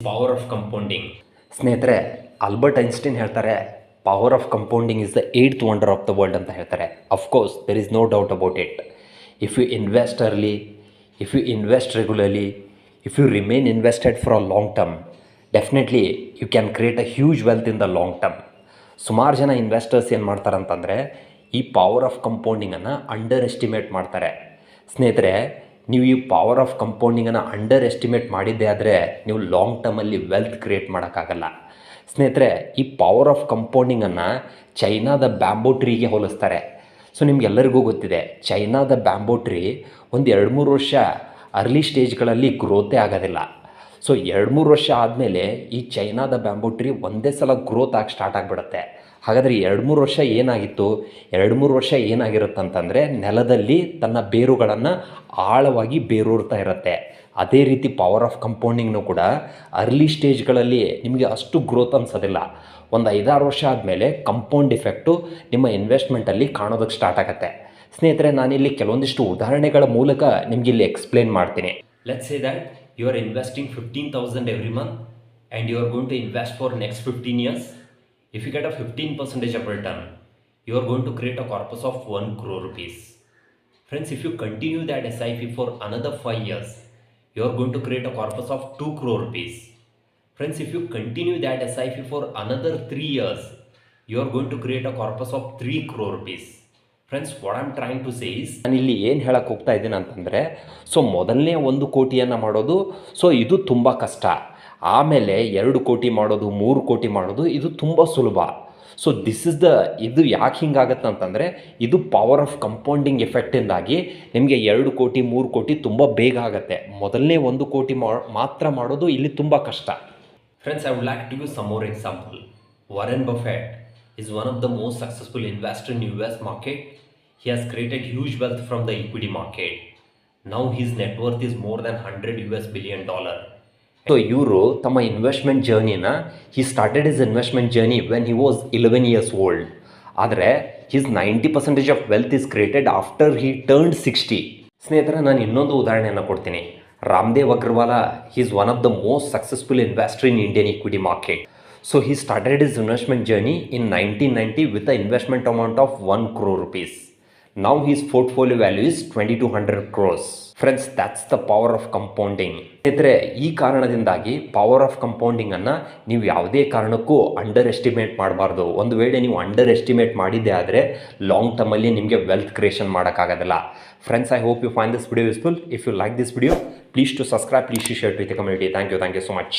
Power of compounding. ಸ್ನೇಹಿತರೆ, Albert Einstein ಹೇಳ್ತಾರೆ, power of compounding is the 8th wonder of the world ಅಂತ ಹೇಳ್ತಾರೆ. Of course there is no doubt about it. If you invest early, if you invest regularly, if you remain invested for a long term, definitely you can create a huge wealth in the long term. ಸುಮಾರು ಜನ investors ಏನು ಮಾಡ್ತಾರಂತಂದರೆ ಈ power of ಕಂಪೌಂಡಿಂಗನ್ನು underestimate ಮಾಡ್ತಾರೆ. ಸ್ನೇಹಿತರೆ, ನೀವು ಈ ಪವರ್ ಆಫ್ ಕಂಪೌಂಡಿಂಗನ್ನು ಅಂಡರ್ ಎಸ್ಟಿಮೇಟ್ ಮಾಡಿದ್ದೇ ಆದರೆ ನೀವು ಲಾಂಗ್ ಟರ್ಮಲ್ಲಿ ವೆಲ್ತ್ ಕ್ರಿಯೇಟ್ ಮಾಡೋಕ್ಕಾಗಲ್ಲ. ಸ್ನೇಹಿತರೆ, ಈ ಪವರ್ ಆಫ್ ಕಂಪೌಂಡಿಂಗನ್ನು ಚೈನಾದ ಬ್ಯಾಂಬೋ ಟ್ರೀಗೆ ಹೋಲಿಸ್ತಾರೆ. ಸೊ ನಿಮಗೆಲ್ಲರಿಗೂ ಗೊತ್ತಿದೆ, ಚೈನಾದ ಬ್ಯಾಂಬೋ ಟ್ರೀ ಒಂದು 2-3 ವರ್ಷ ಅರ್ಲಿ ಸ್ಟೇಜ್ಗಳಲ್ಲಿ ಗ್ರೋತೇ ಆಗೋದಿಲ್ಲ. ಸೊ 2-3 ವರ್ಷ ಆದಮೇಲೆ ಈ ಚೈನಾದ ಬ್ಯಾಂಬೋ ಟ್ರೀ ಒಂದೇ ಸಲ ಗ್ರೋತ್ ಆಗಿ ಸ್ಟಾರ್ಟ್ ಆಗಿಬಿಡುತ್ತೆ. ಹಾಗಾದರೆ 2-3 ವರ್ಷ ಏನಾಗಿತ್ತು? 2-3 ವರ್ಷ ಏನಾಗಿರುತ್ತಂತಂದರೆ ನೆಲದಲ್ಲಿ ತನ್ನ ಬೇರುಗಳನ್ನು ಆಳವಾಗಿ ಬೇರೂರ್ತಾ ಇರುತ್ತೆ. ಅದೇ ರೀತಿ ಪವರ್ ಆಫ್ ಕಂಪೌಂಡಿಂಗ್ನೂ ಕೂಡ ಅರ್ಲಿ ಸ್ಟೇಜ್ಗಳಲ್ಲಿ ನಿಮಗೆ ಅಷ್ಟು ಗ್ರೋತ್ ಅನಿಸೋದಿಲ್ಲ. ಒಂದು 5-6 ವರ್ಷ ಆದಮೇಲೆ ಕಂಪೌಂಡ್ ಇಫೆಕ್ಟು ನಿಮ್ಮ ಇನ್ವೆಸ್ಟ್ಮೆಂಟಲ್ಲಿ ಕಾಣೋದಕ್ಕೆ ಸ್ಟಾರ್ಟ್ ಆಗುತ್ತೆ. ಸ್ನೇಹಿತರೆ, ನಾನಿಲ್ಲಿ ಕೆಲವೊಂದಿಷ್ಟು ಉದಾಹರಣೆಗಳ ಮೂಲಕ ನಿಮಗೆ ಇಲ್ಲಿ ಎಕ್ಸ್ಪ್ಲೇನ್ ಮಾಡ್ತೀನಿ. Let's say that you are investing 15,000 every month and you are going to invest for next 15 years. If you get a 15% of return, you are going to create a corpus of 1 crore rupees. Friends, if you continue that SIP for another 5 years, you are going to create a corpus of 2 crore rupees. Friends, if you continue that SIP for another 3 years, you are going to create a corpus of 3 crore rupees. Friends, what I'm trying to say is, ನಾನು ಇಲ್ಲಿ ಏನು ಹೇಳಕ್ಕೆ ಹೋಗ್ತಾ ಇದ್ದೀನಿ ಅಂತಂದರೆ, so ಮೊದಲನೇ 1 ಕೋಟಿಯನ್ನು ಮಾಡೋದು so ಇದು ತುಂಬ ಕಷ್ಟ. ಆಮೇಲೆ 2 ಕೋಟಿ ಮಾಡೋದು, 3 ಕೋಟಿ ಮಾಡೋದು ಇದು ತುಂಬ ಸುಲಭ. ಸೊ ಇದು ಯಾಕೆ ಹಿಂಗಾಗತ್ತೆ ಅಂತಂದರೆ, ಇದು ಪವರ್ ಆಫ್ ಕಂಪೌಂಡಿಂಗ್ ಎಫೆಕ್ಟಿಂದಾಗಿ ನಿಮಗೆ 2 ಕೋಟಿ 3 ಕೋಟಿ ತುಂಬ ಬೇಗ ಆಗುತ್ತೆ. ಮೊದಲನೇ 1 ಕೋಟಿ ಮಾತ್ರ ಮಾಡೋದು ಇಲ್ಲಿ ತುಂಬ ಕಷ್ಟ. Friends, I would like to give some more example. Warren Buffett is one of the most successful investor in US market. He has created huge wealth from the equity market. Now his net worth is more than $100 billion. So ಇವರು ತಮ್ಮ investment ಜರ್ನಿನ he started his investment journey when he was 11 years old. ಆದರೆ his 90% of wealth is created after he turned 60. ಸ್ನೇಹಿತರೆ, ನಾನು ಇನ್ನೊಂದು ಉದಾಹರಣೆಯನ್ನು ಕೊಡ್ತೀನಿ. Ramdev Agrawal is one of the most successful investor in Indian equity market. So he started his investment journey in 1990 with an investment amount of 1 crore rupees. Now his portfolio value is 2200 crores. Friends, that's the power of compounding. ಸ್ನೇಹಿತರೆ, ಈ ಕಾರಣದಿಂದಾಗಿ power of ಕಂಪೌಂಡಿಂಗನ್ನು ನೀವು ಯಾವುದೇ ಕಾರಣಕ್ಕೂ under estimate ಮಾಡಬಾರ್ದು. ಒಂದು ವೇಳೆ ನೀವು ಅಂಡರ್ ಎಸ್ಟಿಮೇಟ್ ಮಾಡಿದ್ದೆ ಆದರೆ ಲಾಂಗ್ ಟರ್ಮಲ್ಲಿ ನಿಮಗೆ ವೆಲ್ತ್ ಕ್ರಿಯೇಷನ್ ಮಾಡೋಕ್ಕಾಗೋದಿಲ್ಲ. Friends, I hope you find this video useful. If you like this video, please to subscribe, please to share it with the community. Thank you so much.